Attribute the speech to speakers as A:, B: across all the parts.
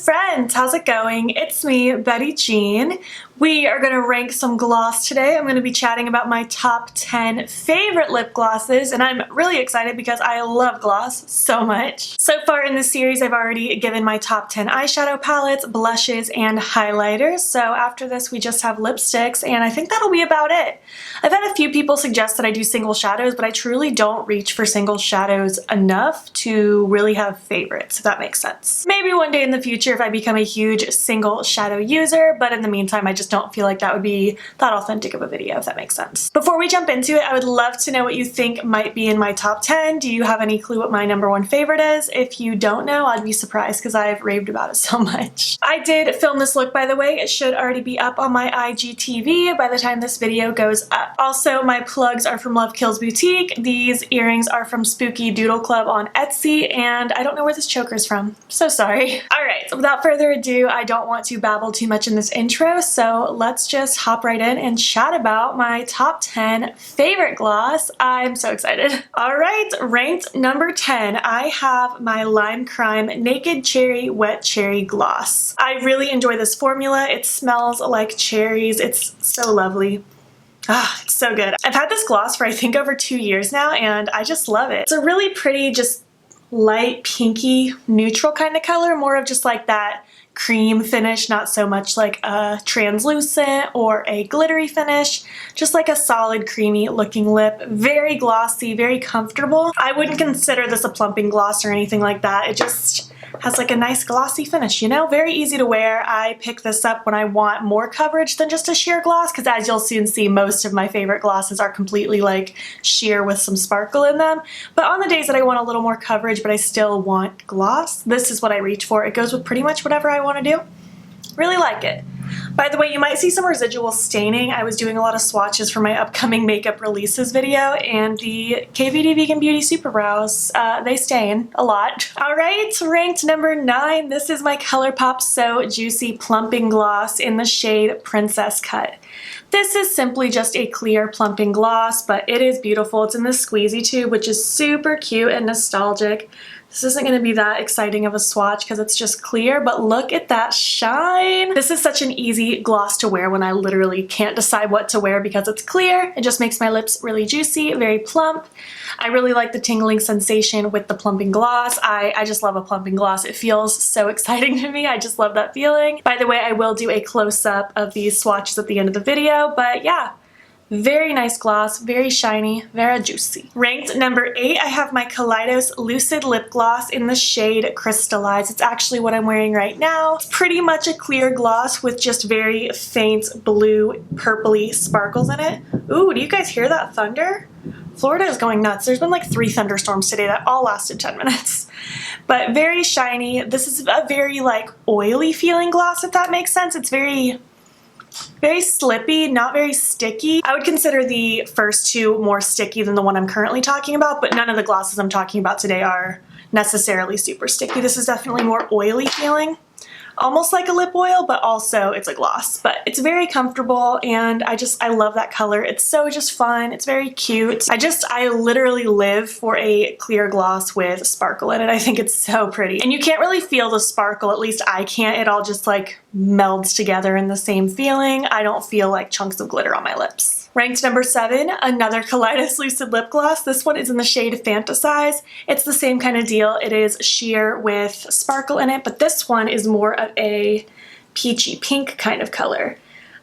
A: friends, how's it going? It's me, Betty Jean. We are going to rank some gloss today. I'm going to be chatting about my top 10 favorite lip glosses, and I'm really excited because I love gloss so much. So far in this series, I've already given my top 10 eyeshadow palettes, blushes, and highlighters. So after this, we just have lipsticks, and I think that'll be about it. I've had a few people suggest that I do single shadows, but I truly don't reach for single shadows enough to really have favorites, if that makes sense. Maybe one day in the future if I become a huge single shadow user, but in the meantime, I just don't feel like that would be that authentic of a video, if that makes sense. Before we jump into it, I would love to know what you think might be in my top 10. Do you have any clue what my #1 favorite is? If you don't know, I'd be surprised because I've raved about it so much. I did film this look, by the way. It should already be up on my IGTV by the time this video goes up. Also, my plugs are from Love Kills Boutique. These earrings are from Spooky Doodle Club on Etsy, and I don't know where this choker is from. So sorry. Alright, so without further ado, I don't want to babble too much in this intro, so let's just hop right in and chat about my top 10 favorite gloss. I'm so excited. Alright, ranked number 10, I have my Lime Crime Naked Cherry Wet Cherry Gloss. I really enjoy this formula. It smells like cherries. It's so lovely. Ah, it's so good. I've had this gloss for I think over 2 years now, and I just love it. It's a really pretty, just light pinky neutral kind of color, more of just like that cream finish, not so much like a translucent or a glittery finish, just like a solid creamy looking lip. Very glossy, very comfortable. I wouldn't consider this a plumping gloss or anything like that. It just has like a nice glossy finish, you know? Very easy to wear. I pick this up when I want more coverage than just a sheer gloss, because as you'll soon see, most of my favorite glosses are completely like sheer with some sparkle in them. But on the days that I want a little more coverage but I still want gloss, this is what I reach for. It goes with pretty much whatever I want to do. Really like it. By the way, you might see some residual staining. I was doing a lot of swatches for my upcoming makeup releases video, and the KVD Vegan Beauty Superbrows, they stain a lot. Alright, ranked number 9, this is my Colourpop So Juicy Plumping Gloss in the shade Princess Cut. This is simply just a clear plumping gloss, but it is beautiful. It's in the squeezy tube, which is super cute and nostalgic. This isn't going to be that exciting of a swatch because it's just clear, but look at that shine. This is such an easy gloss to wear when I literally can't decide what to wear because it's clear. It just makes my lips really juicy, very plump. I really like the tingling sensation with the plumping gloss. I just love a plumping gloss. It feels so exciting to me. I just love that feeling. By the way, I will do a close-up of these swatches at the end of the video, but yeah. Very nice gloss, very shiny, very juicy. Ranked number 8, I have my Kaleidos Lucid Lip Gloss in the shade Crystallize. It's actually what I'm wearing right now. It's pretty much a clear gloss with just very faint blue, purpley sparkles in it. Ooh, do you guys hear that thunder? Florida is going nuts. There's been like 3 thunderstorms today that all lasted 10 minutes. But very shiny. This is a very like oily feeling gloss, if that makes sense. It's very slippy, not very sticky. I would consider the first two more sticky than the one I'm currently talking about, but none of the glosses I'm talking about today are necessarily super sticky. This is definitely more oily feeling. Almost like a lip oil, but also it's a gloss. But it's very comfortable, and I love that color. It's so just fun. It's very cute. I literally live for a clear gloss with sparkle in it. I think it's so pretty. And you can't really feel the sparkle, at least I can't. It all just like melds together in the same feeling. I don't feel like chunks of glitter on my lips. Ranked number 7, another Kaleidos Lucid Lip Gloss. This one is in the shade Fantasize. It's the same kind of deal. It is sheer with sparkle in it, but this one is more of a peachy pink kind of color.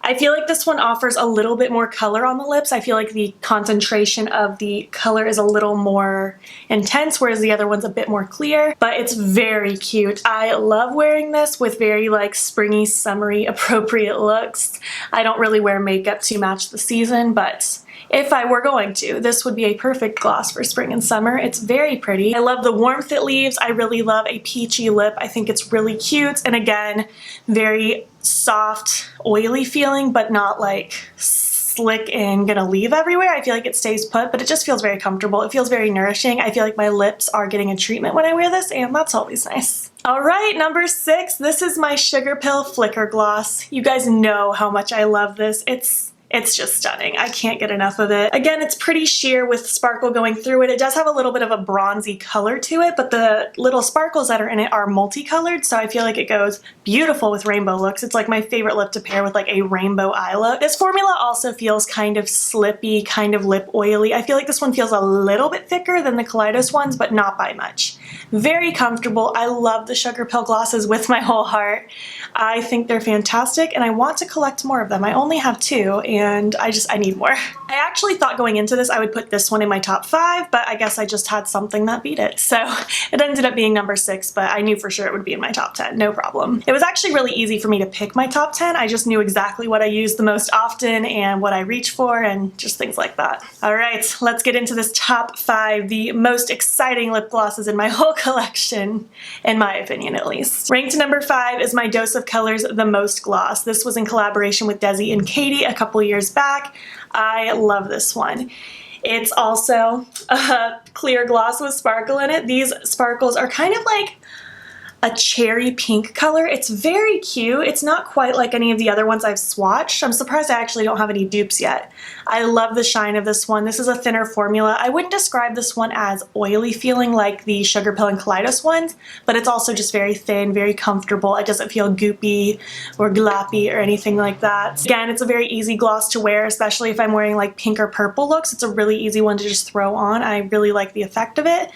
A: I feel like this one offers a little bit more color on the lips. I feel like the concentration of the color is a little more intense, whereas the other one's a bit more clear, but it's very cute. I love wearing this with very like springy, summery appropriate looks. I don't really wear makeup to match the season, but if I were going to, this would be a perfect gloss for spring and summer. It's very pretty. I love the warmth it leaves. I really love a peachy lip. I think it's really cute, and again, very soft, oily feeling, but not like slick and gonna leave everywhere. I feel like it stays put, but it just feels very comfortable. It feels very nourishing. I feel like my lips are getting a treatment when I wear this, and that's always nice. Alright, number 6, this is my Sugar Pill Flicker Gloss. You guys know how much I love this. It's It's just stunning. I can't get enough of it. Again, it's pretty sheer with sparkle going through it. It does have a little bit of a bronzy color to it, but the little sparkles that are in it are multicolored, so I feel like it goes beautiful with rainbow looks. It's like my favorite lip to pair with like a rainbow eye look. This formula also feels kind of slippy, kind of lip oily. I feel like this one feels a little bit thicker than the Kaleidos ones, but not by much. Very comfortable. I love the Sugar Pill glosses with my whole heart. I think they're fantastic and I want to collect more of them. I only have 2 and I need more. I actually thought going into this I would put this one in my top 5, but I guess I just had something that beat it. So it ended up being number 6, but I knew for sure it would be in my top 10, no problem. It was actually really easy for me to pick my top 10. I just knew exactly what I use the most often and what I reach for and just things like that. All right, let's get into this top 5, the most exciting lip glosses in my whole collection, in my opinion at least. Ranked number 5 is my Dose of Colors The Most gloss. This was in collaboration with Desi and Katie a couple years back. I love this one. It's also a clear gloss with sparkle in it. These sparkles are kind of like a cherry pink color. It's very cute. It's not quite like any of the other ones I've swatched. I'm surprised I actually don't have any dupes yet. I love the shine of this one. This is a thinner formula. I wouldn't describe this one as oily feeling like the Sugar Pill and Kaleidos ones, but it's also just very thin, very comfortable. It doesn't feel goopy or gloppy or anything like that. Again, it's a very easy gloss to wear, especially if I'm wearing like pink or purple looks. It's a really easy one to just throw on. I really like the effect of it.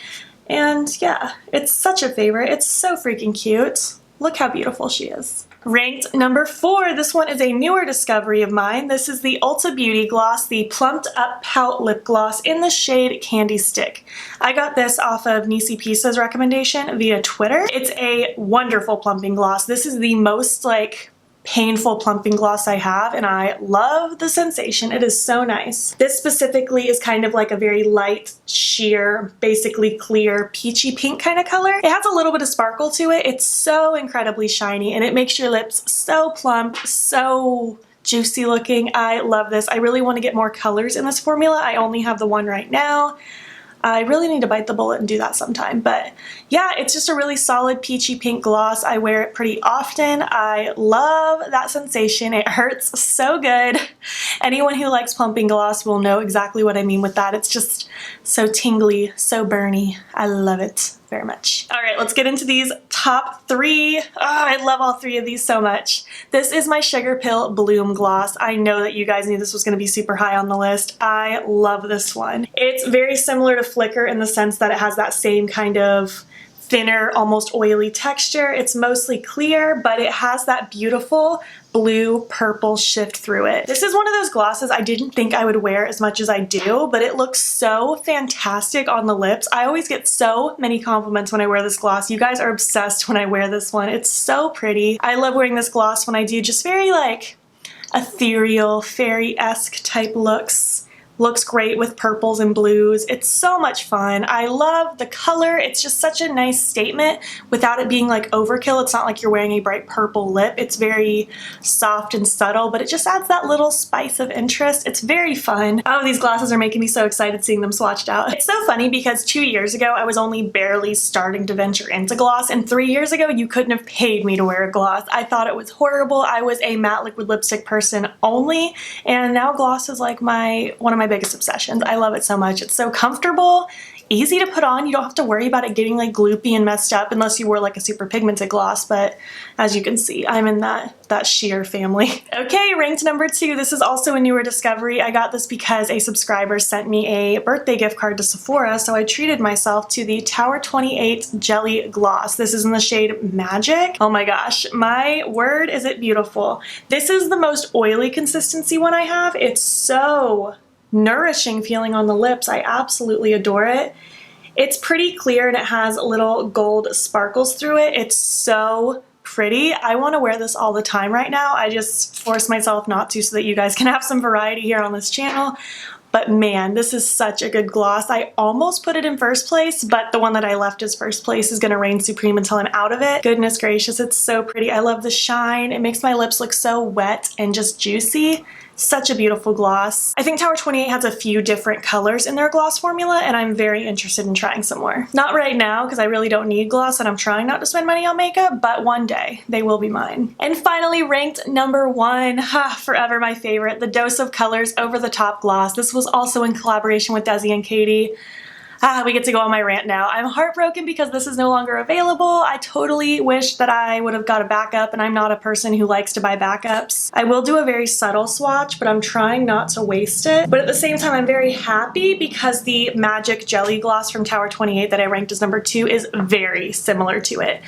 A: And yeah, it's such a favorite. It's so freaking cute. Look how beautiful she is. Ranked number 4, this one is a newer discovery of mine. This is the Ulta Beauty Gloss, the Plumped Up Pout Lip Gloss in the shade Candy Stick. I got this off of Nisi Pisa's recommendation via Twitter. It's a wonderful plumping gloss. This is the most like painful plumping gloss I have, and I love the sensation. It is so nice. This specifically is kind of like a very light, sheer, basically clear, peachy pink kind of color. It has a little bit of sparkle to it. It's so incredibly shiny, and it makes your lips so plump, so juicy looking. I love this. I really want to get more colors in this formula. I only have the one right now. I really need to bite the bullet and do that sometime, but yeah, it's just a really solid peachy pink gloss. I wear it pretty often. I love that sensation. It hurts so good. Anyone who likes plumping gloss will know exactly what I mean with that. It's just so tingly, so burny. I love it very much. All right, let's get into these top 3. Oh, I love all 3 of these so much. This is my Sugar Pill Bloom Gloss. I know that you guys knew this was gonna be super high on the list. I love this one. It's very similar to Flicker in the sense that it has that same kind of thinner, almost oily texture. It's mostly clear, but it has that beautiful blue purple shift through it. This is one of those glosses I didn't think I would wear as much as I do, but it looks so fantastic on the lips. I always get so many compliments when I wear this gloss. You guys are obsessed when I wear this one. It's so pretty. I love wearing this gloss when I do just very like ethereal, fairy-esque type looks. Looks great with purples and blues. It's so much fun. I love the color. It's just such a nice statement without it being like overkill. It's not like you're wearing a bright purple lip. It's very soft and subtle, but it just adds that little spice of interest. It's very fun. Oh, these glosses are making me so excited seeing them swatched out. It's so funny because 2 years ago, I was only barely starting to venture into gloss, and 3 years ago, you couldn't have paid me to wear a gloss. I thought it was horrible. I was a matte liquid lipstick person only, and now gloss is like one of my biggest obsessions. I love it so much. It's so comfortable, easy to put on. You don't have to worry about it getting like gloopy and messed up unless you wore like a super pigmented gloss, but as you can see, I'm in that sheer family. Okay, ranked number 2. This is also a newer discovery. I got this because a subscriber sent me a birthday gift card to Sephora, so I treated myself to the Tower 28 Jelly Gloss. This is in the shade Magic. Oh my gosh, my word, is it beautiful. This is the most oily consistency one I have. It's so nourishing feeling on the lips. I absolutely adore it. It's pretty clear and it has little gold sparkles through it. It's so pretty. I want to wear this all the time right now. I just force myself not to so that you guys can have some variety here on this channel. But man, this is such a good gloss. I almost put it in first place, but the one that I left as first place is going to reign supreme until I'm out of it. Goodness gracious, it's so pretty. I love the shine. It makes my lips look so wet and just juicy. Such a beautiful gloss. I think Tower 28 has a few different colors in their gloss formula, and I'm very interested in trying some more. Not right now, because I really don't need gloss and I'm trying not to spend money on makeup, but one day they will be mine. And finally, ranked number 1, forever my favorite, the Dose of Colors Over the Top Gloss. This was also in collaboration with Desi and Katie. We get to go on my rant now. I'm heartbroken because this is no longer available. I totally wish that I would have got a backup, and I'm not a person who likes to buy backups. I will do a very subtle swatch, but I'm trying not to waste it. But at the same time, I'm very happy because the Magic Jelly Gloss from Tower 28 that I ranked as number 2 is very similar to it.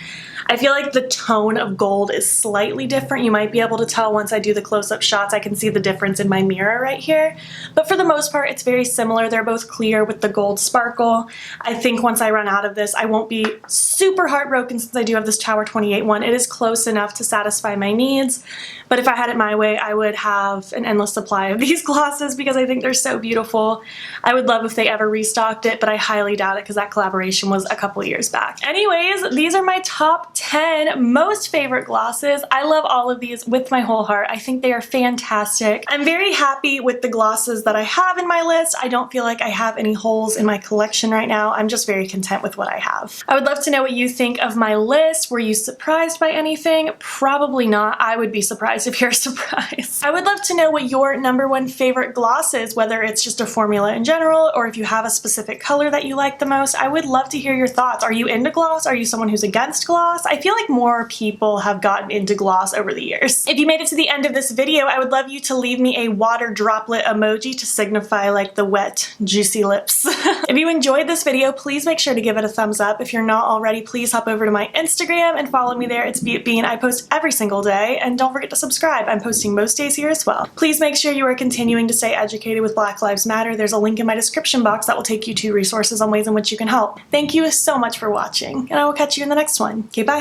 A: I feel like the tone of gold is slightly different. You might be able to tell once I do the close-up shots. I can see the difference in my mirror right here. But for the most part, it's very similar. They're both clear with the gold sparkle. I think once I run out of this, I won't be super heartbroken since I do have this Tower 28 one. It is close enough to satisfy my needs. But if I had it my way, I would have an endless supply of these glosses because I think they're so beautiful. I would love if they ever restocked it, but I highly doubt it because that collaboration was a couple years back. Anyways, these are my top 10 most favorite glosses. I love all of these with my whole heart. I think they are fantastic. I'm very happy with the glosses that I have in my list. I don't feel like I have any holes in my collection right now. I'm just very content with what I have. I would love to know what you think of my list. Were you surprised by anything? Probably not. I would be surprised if you're surprised. I would love to know what your number 1 favorite gloss is, whether it's just a formula in general or if you have a specific color that you like the most. I would love to hear your thoughts. Are you into gloss? Are you someone who's against gloss? I feel like more people have gotten into gloss over the years. If you made it to the end of this video, I would love you to leave me a water droplet emoji to signify like the wet, juicy lips. If you enjoyed this video, please make sure to give it a thumbs up. If you're not already, please hop over to my Instagram and follow me there. It's BeItBean. I post every single day, and don't forget to subscribe. I'm posting most days here as well. Please make sure you are continuing to stay educated with Black Lives Matter. There's a link in my description box that will take you to resources on ways in which you can help. Thank you so much for watching, and I will catch you in the next one. Okay, bye.